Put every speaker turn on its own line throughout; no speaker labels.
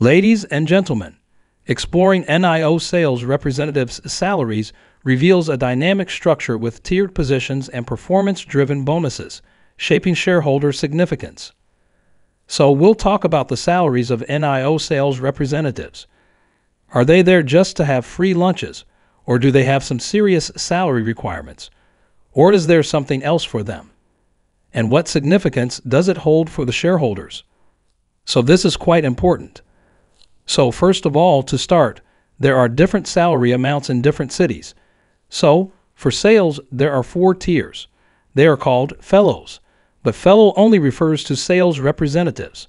Ladies and gentlemen, exploring NIO sales representatives' salaries reveals a dynamic structure with tiered positions and performance-driven bonuses, shaping shareholder significance. So we'll talk about the salaries of NIO sales representatives. Are they there just to have free lunches, or do they have some serious salary requirements? Or is there something else for them? And what significance does it hold for the shareholders? So this is quite important. So first of all, to start, there are different salary amounts in different cities. So, for sales, there are 4 tiers. They are called fellows, but fellow only refers to sales representatives.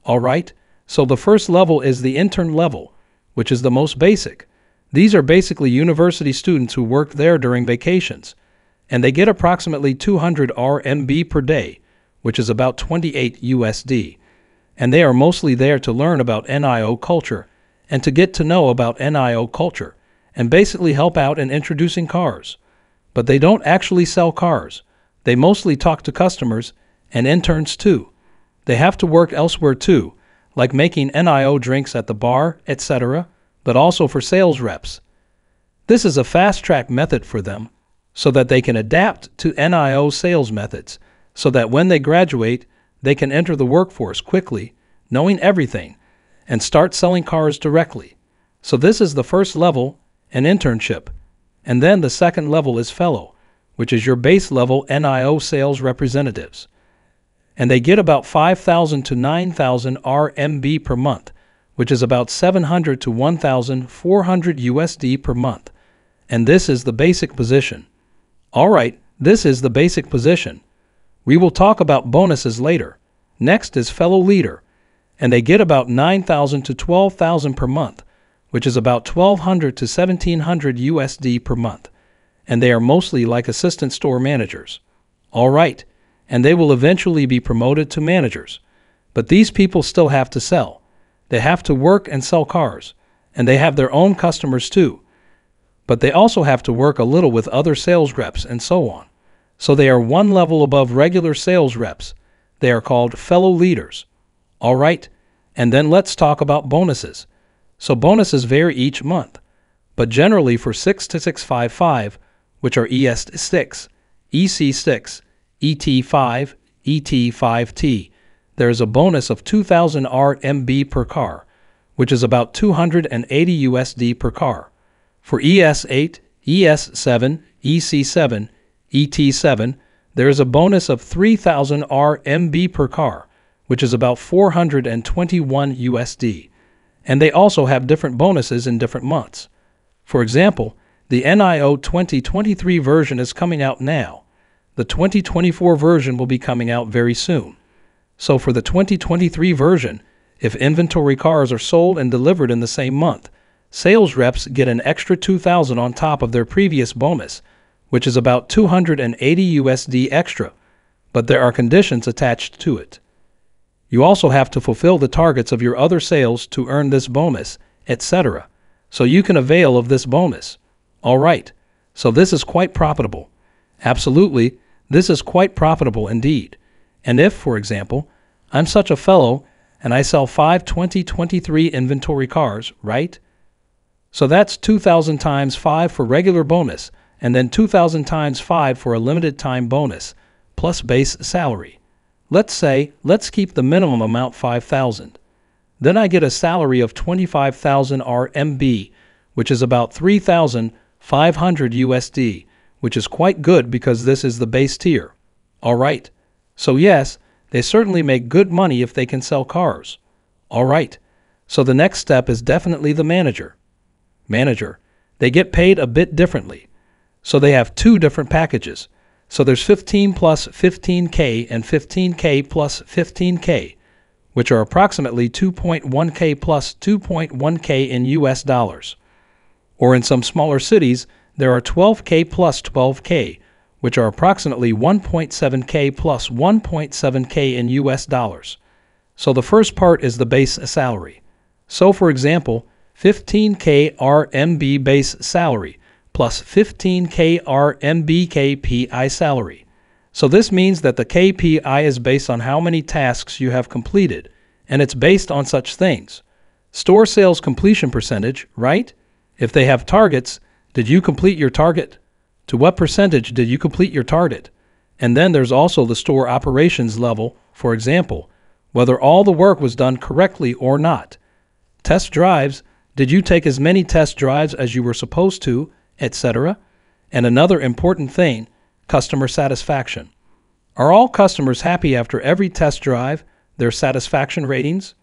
All right, so the first level is the intern level, which is the most basic. These are basically university students who work there during vacations, and they get approximately 200 RMB per day, which is about 28 USD. And they are mostly there to learn about NIO culture and to get to know about NIO culture and basically help out in introducing cars. But they don't actually sell cars. They mostly talk to customers and interns too. They have to work elsewhere too, like making NIO drinks at the bar, etc., but also for sales reps. This is a fast-track method for them so that they can adapt to NIO sales methods so that when they graduate, they can enter the workforce quickly, knowing everything, and start selling cars directly. So this is the first level, an internship. And then the second level is fellow, which is your base level NIO sales representatives. And they get about 5,000 to 9,000 RMB per month, which is about 700 to 1,400 USD per month. And this is the basic position. All right, this is the basic position. We will talk about bonuses later. Next is fellow leader, and they get about 9,000 to 12,000 per month, which is about 1,200 to 1,700 USD per month. And they are mostly like assistant store managers. All right, and they will eventually be promoted to managers. But these people still have to sell. They have to work and sell cars, and they have their own customers too. But they also have to work a little with other sales reps and so on. So they are one level above regular sales reps. They are called fellow leaders. All right, and then let's talk about bonuses. So bonuses vary each month, but generally for 6 to 655, which are ES6, EC6, ET5, ET5T, there is a bonus of 2,000 RMB per car, which is about 280 USD per car. For ES8, ES7, EC7, ET7, there is a bonus of 3,000 RMB per car, which is about 421 USD. And they also have different bonuses in different months. For example, the NIO 2023 version is coming out now. The 2024 version will be coming out very soon. So for the 2023 version, if inventory cars are sold and delivered in the same month, sales reps get an extra 2,000 on top of their previous bonus, which is about 280 USD extra, but there are conditions attached to it. You also have to fulfill the targets of your other sales to earn this bonus, etc. So you can avail of this bonus. All right, so this is quite profitable. Absolutely, this is quite profitable indeed. And if, for example, I'm such a fellow and I sell 5 2023 inventory cars, right? So that's 2,000 times 5 for regular bonus, and then 2,000 times 5 for a limited time bonus, plus base salary. Let's keep the minimum amount 5,000. Then I get a salary of 25,000 RMB, which is about 3,500 USD, which is quite good because this is the base tier. All right. So yes, they certainly make good money if they can sell cars. All right. So the next step is definitely the manager. They get paid a bit differently. So they have 2 different packages. So there's 15 plus 15K and 15K plus 15K, which are approximately 2.1K plus 2.1K in US dollars. Or in some smaller cities, there are 12K plus 12K, which are approximately 1.7K plus 1.7K in US dollars. So the first part is the base salary. So for example, 15K RMB base salary plus 15K RMB KPI salary. So this means that the KPI is based on how many tasks you have completed, and it's based on such things. Store sales completion percentage, right? If they have targets, did you complete your target? To what percentage did you complete your target? And then there's also the store operations level, for example, whether all the work was done correctly or not. Test drives, did you take as many test drives as you were supposed to, etc.? And another important thing, customer satisfaction. Are all customers happy after every test drive, their satisfaction ratings?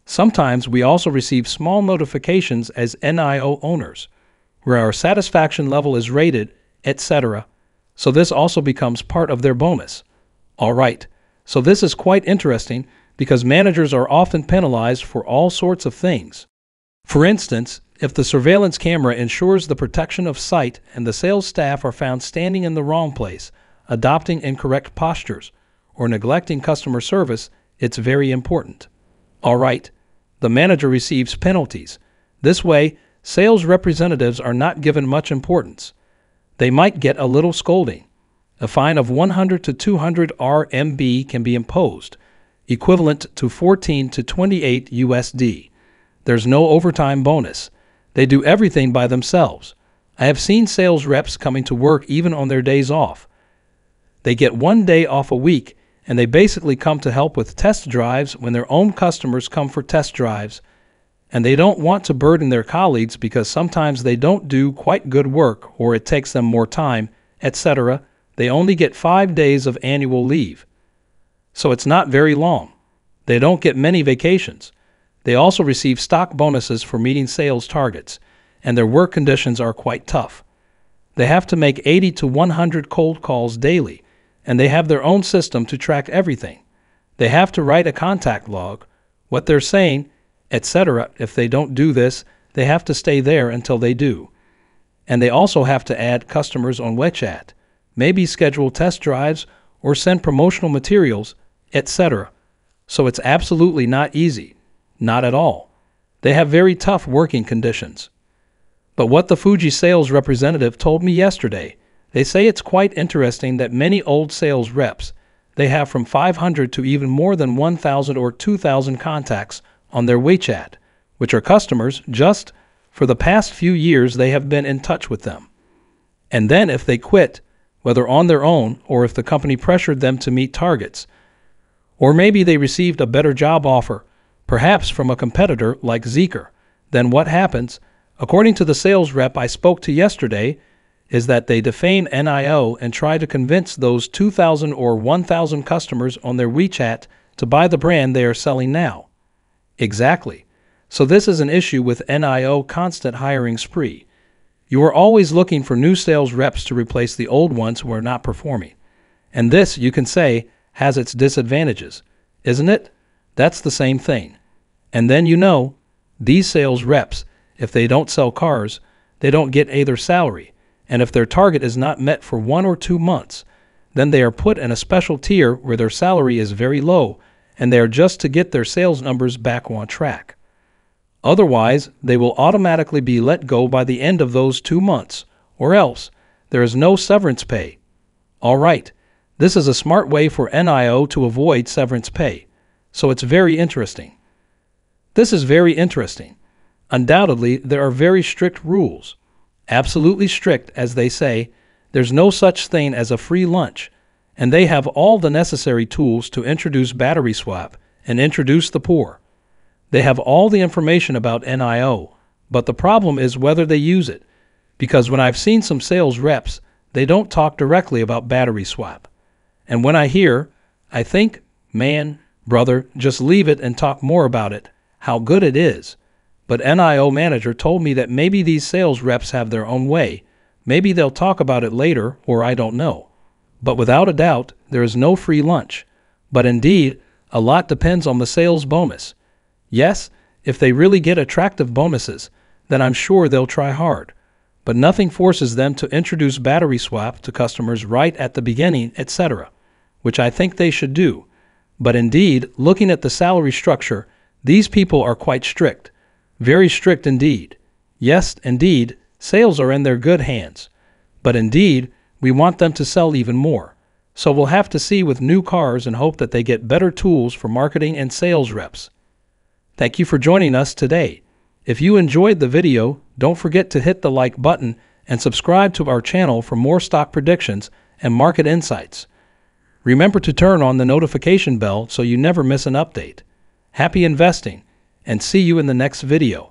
Sometimes we also receive small notifications as NIO owners, where our satisfaction level is rated, etc. So this also becomes part of their bonus. All right, so this is quite interesting because managers are often penalized for all sorts of things. For instance, if the surveillance camera ensures the protection of sight and the sales staff are found standing in the wrong place, adopting incorrect postures, or neglecting customer service, it's very important. All right, the manager receives penalties. This way, sales representatives are not given much importance. They might get a little scolding. A fine of 100 to 200 RMB can be imposed, equivalent to 14 to 28 USD. There's no overtime bonus. They do everything by themselves. I have seen sales reps coming to work even on their days off. They get 1 day off a week, and they basically come to help with test drives when their own customers come for test drives. And they don't want to burden their colleagues because sometimes they don't do quite good work or it takes them more time, etc. They only get 5 days of annual leave. So it's not very long. They don't get many vacations. They also receive stock bonuses for meeting sales targets, and their work conditions are quite tough. They have to make 80 to 100 cold calls daily, and they have their own system to track everything. They have to write a contact log, what they're saying, etc. If they don't do this, they have to stay there until they do. And they also have to add customers on WeChat, maybe schedule test drives or send promotional materials, etc. So it's absolutely not easy. Not at all. They have very tough working conditions. But what the Fuji sales representative told me yesterday, they say it's quite interesting that many old sales reps, they have from 500 to even more than 1,000 or 2,000 contacts on their WeChat, which are customers just for the past few years they have been in touch with them. And then if they quit, whether on their own or if the company pressured them to meet targets, or maybe they received a better job offer, perhaps from a competitor like Zeekr, then what happens, according to the sales rep I spoke to yesterday, is that they defame NIO and try to convince those 2,000 or 1,000 customers on their WeChat to buy the brand they are selling now. Exactly. So this is an issue with NIO constant hiring spree. You are always looking for new sales reps to replace the old ones who are not performing. And this, you can say, has its disadvantages, isn't it? That's the same thing. And then these sales reps, if they don't sell cars, they don't get either salary. And if their target is not met for 1 or 2 months, then they are put in a special tier where their salary is very low and they are just to get their sales numbers back on track. Otherwise, they will automatically be let go by the end of those 2 months, or else there is no severance pay. All right, this is a smart way for NIO to avoid severance pay. So it's very interesting. This is very interesting. Undoubtedly, there are very strict rules. Absolutely strict, as they say. There's no such thing as a free lunch, and they have all the necessary tools to introduce battery swap and introduce the poor. They have all the information about NIO, but the problem is whether they use it, because when I've seen some sales reps, they don't talk directly about battery swap. And when I hear, I think, man, brother, just leave it and talk more about it, how good it is. But NIO manager told me that maybe these sales reps have their own way. Maybe they'll talk about it later, or I don't know. But without a doubt, there is no free lunch. But indeed, a lot depends on the sales bonus. Yes, if they really get attractive bonuses, then I'm sure they'll try hard. But nothing forces them to introduce battery swap to customers right at the beginning, etc., which I think they should do. But indeed, looking at the salary structure, these people are quite strict. Very strict indeed. Yes, indeed, sales are in their good hands. But indeed, we want them to sell even more. So we'll have to see with new cars and hope that they get better tools for marketing and sales reps. Thank you for joining us today. If you enjoyed the video, don't forget to hit the like button and subscribe to our channel for more stock predictions and market insights. Remember to turn on the notification bell so you never miss an update. Happy investing, and see you in the next video.